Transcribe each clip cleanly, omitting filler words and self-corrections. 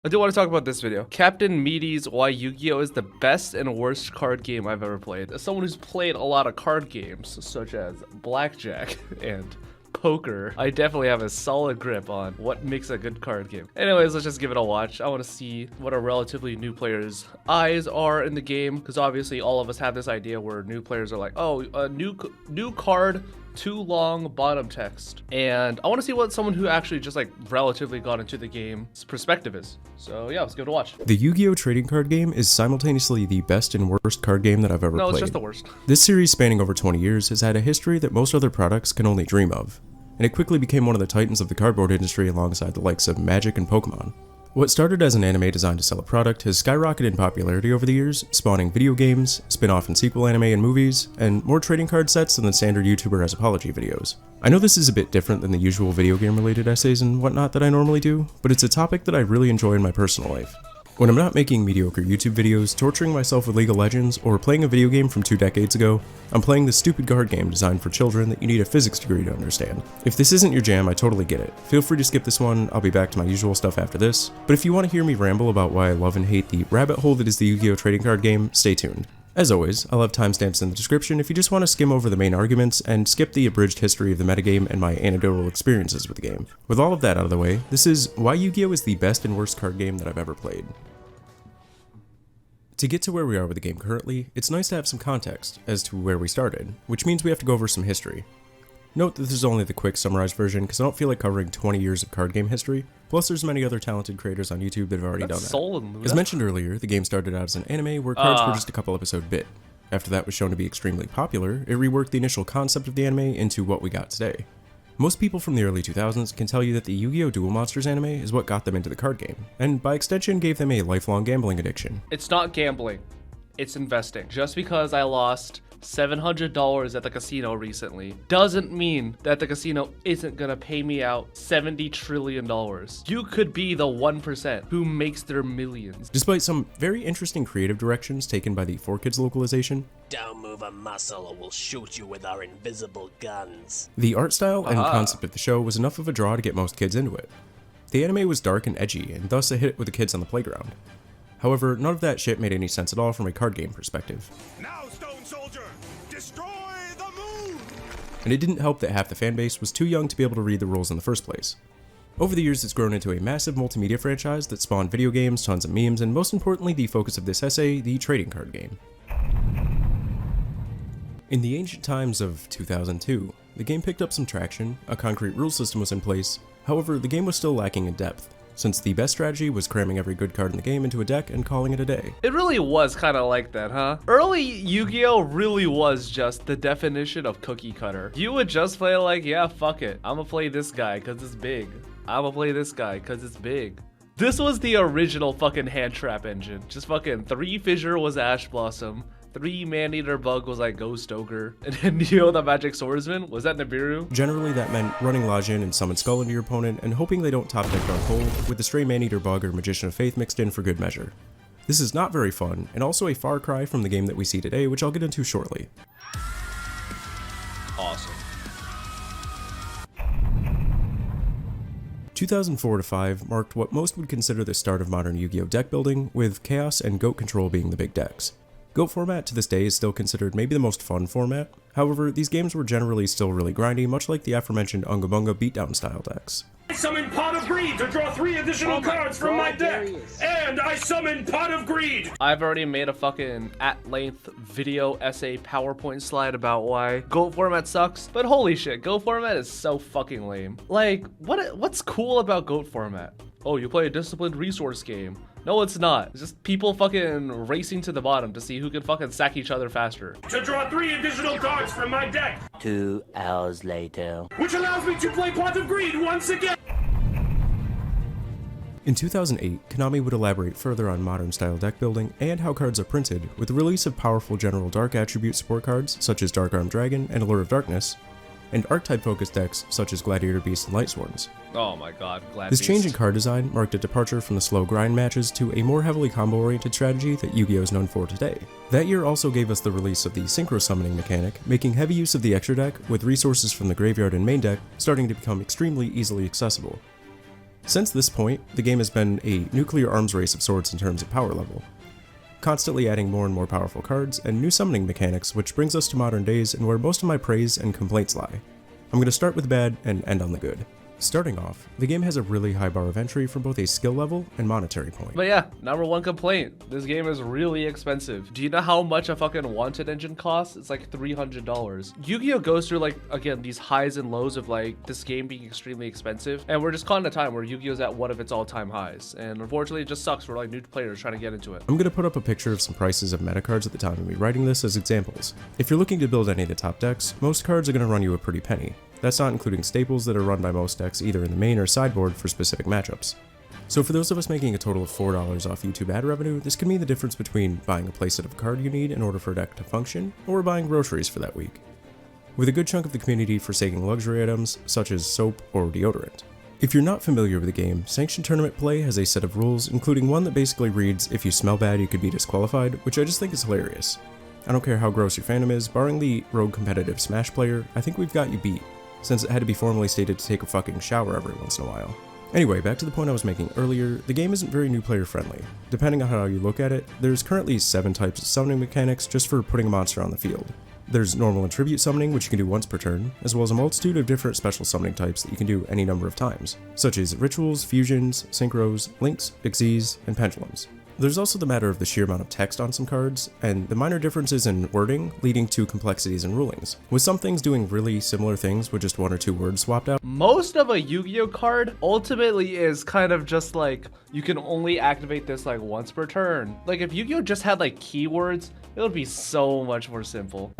I do want to talk about this video. Captain Meaty's Why Yu-Gi-Oh is the best and worst card game I've ever played. As someone who's played a lot of card games, such as blackjack and poker, I definitely have a solid grip on what makes a good card game. Anyways, let's just give it a watch. I want to see what a relatively new player's eyes are in the game, because obviously all of us have this idea where new players are like, oh, a new card, too long bottom text. And I want to see what someone who actually just like relatively got into the game's perspective is. So yeah, let's give it a watch. The Yu-Gi-Oh trading card game is simultaneously the best and worst card game that I've ever played. No, it's just the worst. This series, spanning over 20 years, has had a history that most other products can only dream of, and it quickly became one of the titans of the cardboard industry alongside the likes of Magic and Pokemon. What started as an anime designed to sell a product has skyrocketed in popularity over the years, spawning video games, spin-off and sequel anime and movies, and more trading card sets than the standard YouTuber has apology videos. I know this is a bit different than the usual video game related essays and whatnot that I normally do, but it's a topic that I really enjoy in my personal life. When I'm not making mediocre YouTube videos, torturing myself with League of Legends, or playing a video game from 2 decades ago, I'm playing this stupid card game designed for children that you need a physics degree to understand. If this isn't your jam, I totally get it. Feel free to skip this one, I'll be back to my usual stuff after this, but if you want to hear me ramble about why I love and hate the rabbit hole that is the Yu-Gi-Oh trading card game, stay tuned. As always, I'll have timestamps in the description if you just want to skim over the main arguments and skip the abridged history of the metagame and my anecdotal experiences with the game. With all of that out of the way, this is why Yu-Gi-Oh is the best and worst card game that I've ever played. To get to where we are with the game currently, it's nice to have some context as to where we started, which means we have to go over some history. Note that this is only the quick summarized version because I don't feel like covering 20 years of card game history, plus there's many other talented creators on YouTube that have already done that. As mentioned earlier, the game started out as an anime where cards were just a couple episode bit. After that was shown to be extremely popular, it reworked the initial concept of the anime into what we got today. Most people from the early 2000s can tell you that the Yu-Gi-Oh! Duel Monsters anime is what got them into the card game, and by extension gave them a lifelong gambling addiction. It's not gambling, it's investing. Just because I lost $700 at the casino recently doesn't mean that the casino isn't gonna pay me out $70 trillion. You could be the 1% who makes their millions. Despite some very interesting creative directions taken by the 4Kids localization, don't move a muscle or we'll shoot you with our invisible guns. The art style and concept of the show was enough of a draw to get most kids into it. The anime was dark and edgy, and thus a hit with the kids on the playground. However, none of that shit made any sense at all from a card game perspective. Now, Stone Soldier, destroy the moon! And it didn't help that half the fanbase was too young to be able to read the rules in the first place. Over the years, it's grown into a massive multimedia franchise that spawned video games, tons of memes, and most importantly, the focus of this essay, the trading card game. In the ancient times of 2002, the game picked up some traction, a concrete rule system was in place, however, the game was still lacking in depth, since the best strategy was cramming every good card in the game into a deck and calling it a day. It really was kind of like that, huh? Early Yu-Gi-Oh! Really was just the definition of cookie cutter. You would just play like, yeah, fuck it. I'ma play this guy because it's big. I'ma play this guy because it's big. This was the original fucking hand trap engine. Just fucking 3 Fissure was Ash Blossom. 3 Man-Eater Bug was like Ghost Ogre, and then the Magic Swordsman, was that Nibiru? Generally that meant running Lajin and Summon Skull into your opponent and hoping they don't top deck Dark Hole with the stray Man-Eater Bug or Magician of Faith mixed in for good measure. This is not very fun, and also a far cry from the game that we see today, which I'll get into shortly. Awesome. 2004-5 marked what most would consider the start of modern Yu-Gi-Oh! Deck building, with Chaos and Goat Control being the big decks. Goat format to this day is still considered maybe the most fun format, however, these games were generally still really grindy, much like the aforementioned Unga Bunga beatdown style decks. I summon Pot of Greed to draw 3 additional cards from my deck! And I summon Pot of Greed! I've already made a fucking at-length video essay PowerPoint slide about why Goat format sucks, but holy shit, Goat format is so fucking lame. Like, what's cool about Goat format? Oh, you play a disciplined resource game. No, it's not. It's just people fucking racing to the bottom to see who can fucking sack each other faster. To draw 3 additional cards from my deck! 2 hours later. Which allows me to play Pot of Greed once again! In 2008, Konami would elaborate further on modern style deck building and how cards are printed with the release of powerful general dark attribute support cards such as Dark Armed Dragon and Allure of Darkness, and archetype focused decks such as Gladiator Beast and Light Sworns. Oh my god, This change in card design marked a departure from the slow grind matches to a more heavily combo-oriented strategy that Yu-Gi-Oh! Is known for today. That year also gave us the release of the synchro summoning mechanic, making heavy use of the extra deck, with resources from the graveyard and main deck starting to become extremely easily accessible. Since this point, the game has been a nuclear arms race of sorts in terms of power level, constantly adding more and more powerful cards and new summoning mechanics, which brings us to modern days and where most of my praise and complaints lie. I'm going to start with the bad and end on the good. Starting off, the game has a really high bar of entry from both a skill level and monetary point. But yeah, number one complaint, this game is really expensive. Do you know how much a fucking Wanted engine costs? It's like $300. Yu-Gi-Oh goes through like, again, these highs and lows of like this game being extremely expensive. And we're just caught in a time where Yu-Gi-Oh's at one of its all-time highs. And unfortunately, it just sucks for like new players trying to get into it. I'm going to put up a picture of some prices of meta cards at the time of me writing this as examples. If you're looking to build any of the top decks, most cards are going to run you a pretty penny. That's not including staples that are run by most decks either in the main or sideboard for specific matchups. So for those of us making a total of $4 off YouTube ad revenue, this could mean the difference between buying a playset of a card you need in order for a deck to function, or buying groceries for that week, with a good chunk of the community forsaking luxury items such as soap or deodorant. If you're not familiar with the game, Sanctioned Tournament play has a set of rules, including one that basically reads, if you smell bad you could be disqualified, which I just think is hilarious. I don't care how gross your fandom is, barring the rogue competitive Smash player, I think we've got you beat, since it had to be formally stated to take a fucking shower every once in a while. Anyway, back to the point I was making earlier, the game isn't very new player friendly. Depending on how you look at it, there's currently 7 types of summoning mechanics just for putting a monster on the field. There's normal and tribute summoning, which you can do once per turn, as well as a multitude of different special summoning types that you can do any number of times, such as rituals, fusions, synchros, links, xyzs, and pendulums. There's also the matter of the sheer amount of text on some cards, and the minor differences in wording leading to complexities in rulings, with some things doing really similar things with just 1 or 2 words swapped out. Most of a Yu-Gi-Oh card ultimately is kind of just like, you can only activate this like once per turn. Like if Yu-Gi-Oh just had like keywords, it would be so much more simple.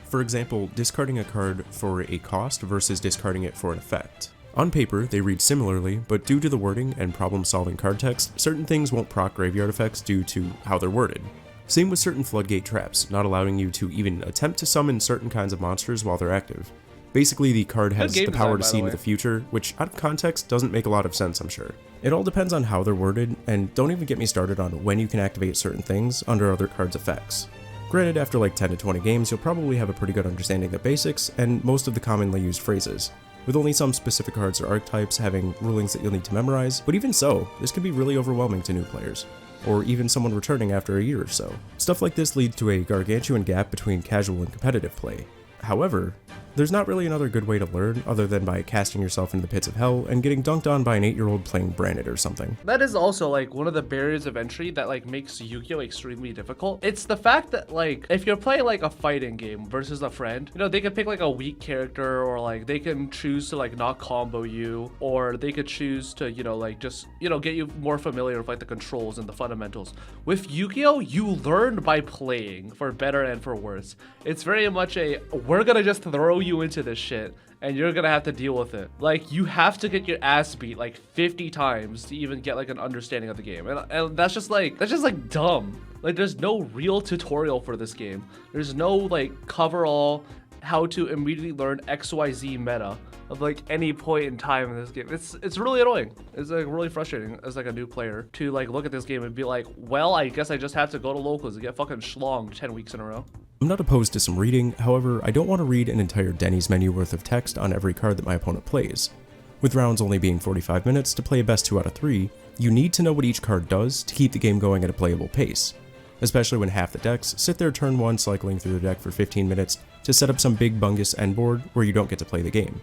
For example, discarding a card for a cost versus discarding it for an effect. On paper, they read similarly, but due to the wording and problem-solving card text, certain things won't proc graveyard effects due to how they're worded. Same with certain floodgate traps, not allowing you to even attempt to summon certain kinds of monsters while they're active. Basically, the card has the power to see into the future, which out of context doesn't make a lot of sense, I'm sure. It all depends on how they're worded, and don't even get me started on when you can activate certain things under other cards' effects. Granted, after like 10 to 20 games, you'll probably have a pretty good understanding of the basics and most of the commonly used phrases, with only some specific cards or archetypes having rulings that you'll need to memorize, but even so, this can be really overwhelming to new players, or even someone returning after a year or so. Stuff like this leads to a gargantuan gap between casual and competitive play. However, there's not really another good way to learn other than by casting yourself into the pits of hell and getting dunked on by an 8-year-old playing Branded or something. That is also like one of the barriers of entry that like makes Yu-Gi-Oh extremely difficult. It's the fact that like if you're playing like a fighting game versus a friend, you know, they can pick like a weak character, or like they can choose to like not combo you, or they could choose to, you know, like just, you know, get you more familiar with like the controls and the fundamentals. With Yu-Gi-Oh, you learn by playing, for better and for worse. It's very much a, we're gonna just throw you into this shit and you're gonna have to deal with it. Like you have to get your ass beat like 50 times to even get like an understanding of the game, and that's just like dumb. Like there's no real tutorial for this game. There's no like cover all how to immediately learn XYZ meta of like any point in time in this game. It's really annoying. It's like really frustrating as like a new player to like look at this game and be like, well, I guess I just have to go to locals and get fucking schlonged 10 weeks in a row. I'm not opposed to some reading, however, I don't want to read an entire Denny's menu worth of text on every card that my opponent plays. With rounds only being 45 minutes to play a best 2 out of 3, you need to know what each card does to keep the game going at a playable pace, especially when half the decks sit there turn 1 cycling through the deck for 15 minutes to set up some big bungus end board where you don't get to play the game.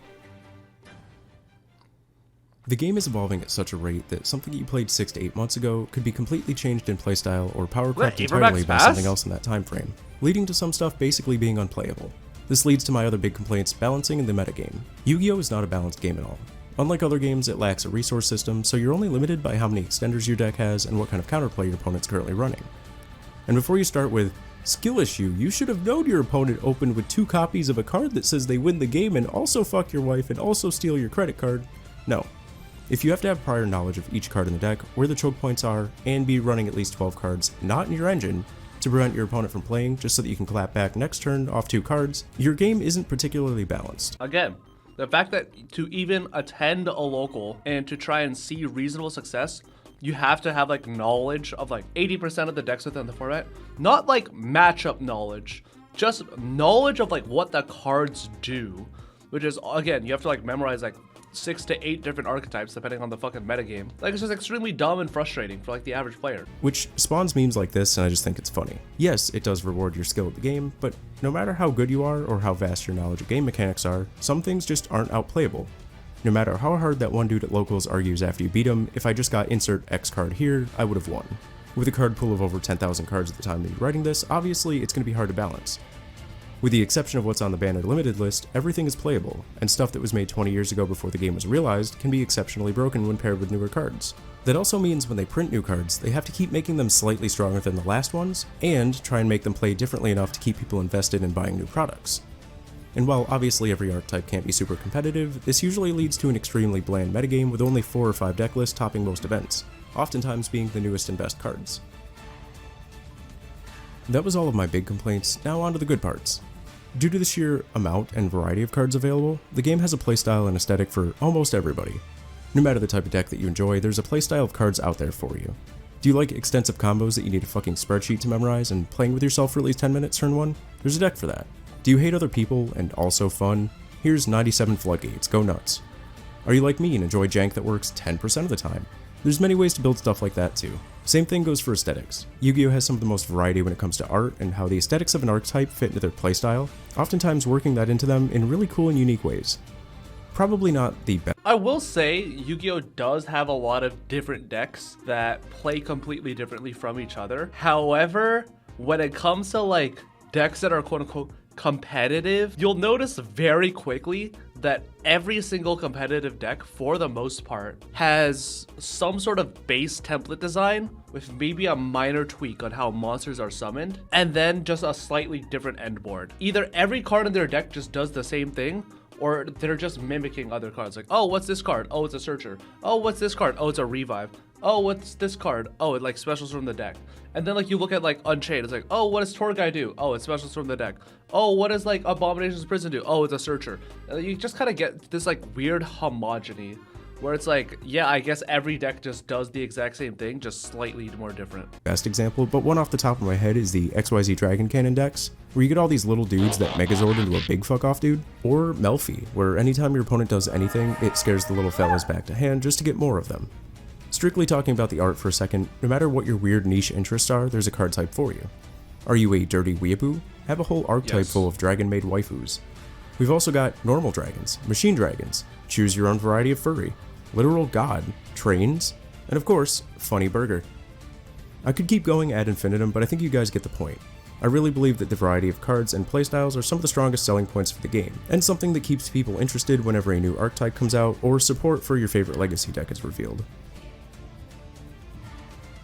The game is evolving at such a rate that something you played 6 to 8 months ago could be completely changed in playstyle or power crept entirely by something else in that time frame, leading to some stuff basically being unplayable. This leads to my other big complaints, balancing in the metagame. Yu-Gi-Oh is not a balanced game at all. Unlike other games, it lacks a resource system, so you're only limited by how many extenders your deck has and what kind of counterplay your opponent's currently running. And before you start with skill issue, you should have known your opponent opened with 2 copies of a card that says they win the game and also fuck your wife and also steal your credit card. No. If you have to have prior knowledge of each card in the deck, where the choke points are, and be running at least 12 cards not in your engine to prevent your opponent from playing just so that you can clap back next turn off 2 cards, your game isn't particularly balanced. Again, the fact that to even attend a local and to try and see reasonable success, you have to have like knowledge of like 80% of the decks within the format. Not like matchup knowledge, just knowledge of like what the cards do, which is, again, you have to like memorize like 6 to 8 different archetypes depending on the fucking metagame. Like, it's just extremely dumb and frustrating for like the average player. Which spawns memes like this, and I just think it's funny. Yes, it does reward your skill at the game, but no matter how good you are or how vast your knowledge of game mechanics are, some things just aren't outplayable. No matter how hard that one dude at locals argues after you beat him, if I just got insert X card here, I would have won. With a card pool of over 10,000 cards at the time of me writing this, obviously it's going to be hard to balance. With the exception of what's on the Banner Limited list, everything is playable, and stuff that was made 20 years ago before the game was realized can be exceptionally broken when paired with newer cards. That also means when they print new cards, they have to keep making them slightly stronger than the last ones, and try and make them play differently enough to keep people invested in buying new products. And while obviously every archetype can't be super competitive, this usually leads to an extremely bland metagame with only 4 or 5 deck lists topping most events, oftentimes being the newest and best cards. That was all of my big complaints, now on to the good parts. Due to the sheer amount and variety of cards available, the game has a playstyle and aesthetic for almost everybody. No matter the type of deck that you enjoy, there's a playstyle of cards out there for you. Do you like extensive combos that you need a fucking spreadsheet to memorize and playing with yourself for at least 10 minutes turn 1? There's a deck for that. Do you hate other people and also fun? Here's 97 Floodgates, go nuts. Are you like me and enjoy jank that works 10% of the time? There's many ways to build stuff like that too. Same thing goes for aesthetics. Yu-Gi-Oh has some of the most variety when it comes to art and how the aesthetics of an archetype fit into their playstyle, oftentimes working that into them in really cool and unique ways. Probably not the best. I will say Yu-Gi-Oh does have a lot of different decks that play completely differently from each other. However, when it comes to like decks that are quote unquote competitive, you'll notice very quickly that every single competitive deck, for the most part, has some sort of base template design with maybe a minor tweak on how monsters are summoned, and then just a slightly different end board. Either every card in their deck just does the same thing, or they're just mimicking other cards. Like, oh, what's this card? Oh, it's a searcher. Oh, what's this card? Oh, it's a revive. Oh, what's this card? Oh, it like specials from the deck. And then like you look at like Unchained, it's like, oh, what does Torgai do? Oh, it's specials from the deck. Oh, what does like Abomination's Prison do? Oh, it's a searcher. And you just kind of get this like weird homogeny where it's like, yeah, I guess every deck just does the exact same thing, just slightly more different. Best example, but one off the top of my head is the XYZ Dragon Cannon decks, where you get all these little dudes that Megazord into a big fuck off dude, or Melfi, where anytime your opponent does anything, it scares the little fellas back to hand just to get more of them. Strictly talking about the art for a second, no matter what your weird niche interests are, there's a card type for you. Are you a dirty weeaboo? Have a whole archetype full of dragon-made waifus. We've also got normal dragons, machine dragons, choose your own variety of furry, literal god, trains, and of course, funny burger. I could keep going ad infinitum, but I think you guys get the point. I really believe that the variety of cards and playstyles are some of the strongest selling points for the game, and something that keeps people interested whenever a new archetype comes out, or support for your favorite legacy deck is revealed.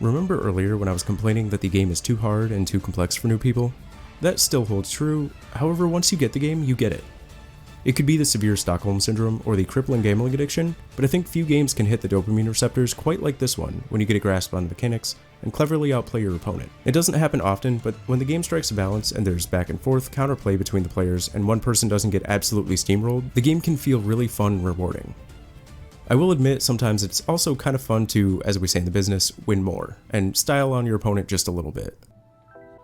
Remember earlier when I was complaining that the game is too hard and too complex for new people? That still holds true, however once you get the game, you get it. It could be the severe Stockholm Syndrome or the crippling gambling addiction, but I think few games can hit the dopamine receptors quite like this one when you get a grasp on the mechanics and cleverly outplay your opponent. It doesn't happen often, but when the game strikes a balance and there's back and forth counterplay between the players and one person doesn't get absolutely steamrolled, the game can feel really fun and rewarding. I will admit sometimes it's also kind of fun to, as we say in the business, win more, and style on your opponent just a little bit.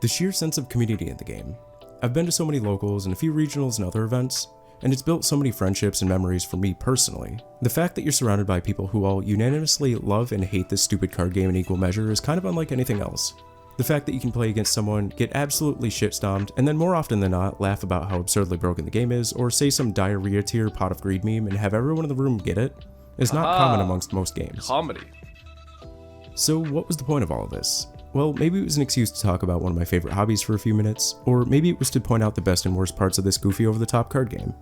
The sheer sense of community in the game. I've been to so many locals and a few regionals and other events, and it's built so many friendships and memories for me personally. The fact that you're surrounded by people who all unanimously love and hate this stupid card game in equal measure is kind of unlike anything else. The fact that you can play against someone, get absolutely shit-stomped, and then more often than not laugh about how absurdly broken the game is, or say some diarrhea tier pot of greed meme and have everyone in the room get it, is not common amongst most games. Comedy. So what was the point of all of this? Well, maybe it was an excuse to talk about one of my favorite hobbies for a few minutes, or maybe it was to point out the best and worst parts of this goofy over-the-top card game.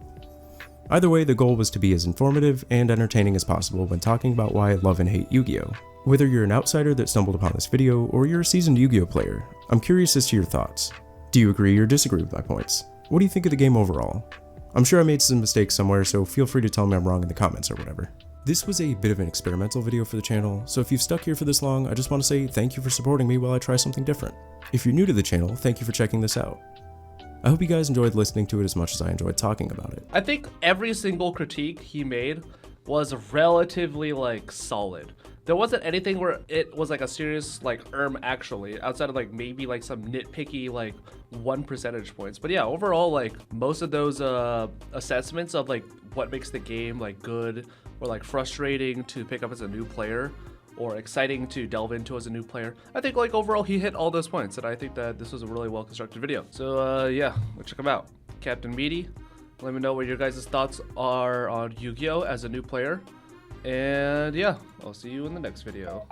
Either way, the goal was to be as informative and entertaining as possible when talking about why I love and hate Yu-Gi-Oh! Whether you're an outsider that stumbled upon this video, or you're a seasoned Yu-Gi-Oh! Player, I'm curious as to your thoughts. Do you agree or disagree with my points? What do you think of the game overall? I'm sure I made some mistakes somewhere, so feel free to tell me I'm wrong in the comments or whatever. This was a bit of an experimental video for the channel, so if you've stuck here for this long, I just want to say thank you for supporting me while I try something different. If you're new to the channel, thank you for checking this out. I hope you guys enjoyed listening to it as much as I enjoyed talking about it. I think every single critique he made was relatively like solid. there wasn't anything where it was like a serious like actually, outside of like maybe like some nitpicky like 1 percentage points. But yeah, overall, like most of those assessments of like what makes the game like good or like frustrating to pick up as a new player or exciting to delve into as a new player, I think like overall he hit all those points, and I think that this was a really well constructed video. So yeah, let's check him out. Captain Meaty, let me know what your guys' thoughts are on Yu-Gi-Oh as a new player. And yeah, I'll see you in the next video.